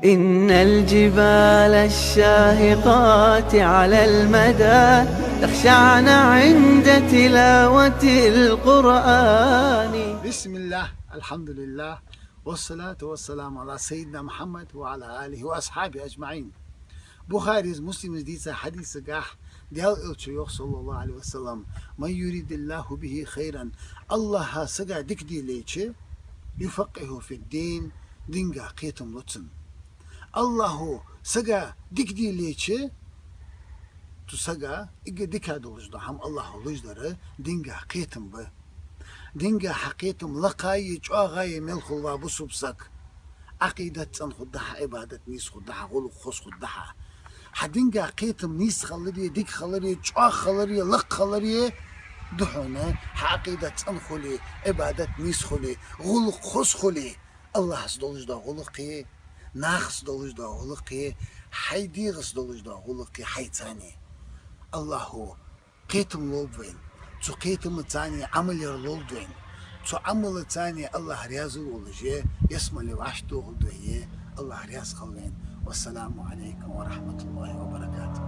إن الجبال الشاهقات على المدى تخشعن عند تلاوة القرآن. بسم الله، الحمد لله، والصلاة والسلام على سيدنا محمد وعلى آله وأصحابه أجمعين. بخاري مسلم ديسا حديث قاح ديال الشيوخ صلى الله عليه وسلم: من يريد الله به خيرا الله سقى دكدي ليتش يفقه في الدين دينقا قيتم لطن. الله سقى دكدي ليتش تسقى إيجا دكا دوجدا هم الله لجدر دينقا قيتم به دينجا حقيتم لقاي جواغاي ملخ الله بسبسك عقيدة خدها عبادة نيس خدها غلو خص خدها حدينجا قيتم نيس خلري ديك خلري جوا خلري لق خلري دحونا عقيدة خلي عبادة نيس خلي غلو خص خلي الله صدولج دا غلقي ناخ صدولج دا غلقي حيدي صدولج دا غلقي حيتاني الله قيتم لوبين تو قيتم الثاني عمل يرلودين تو عمل الثاني الله ريازو ولجي يسمى لي واشتو غدوية الله رياز خلين. والسلام عليكم ورحمة الله وبركاته.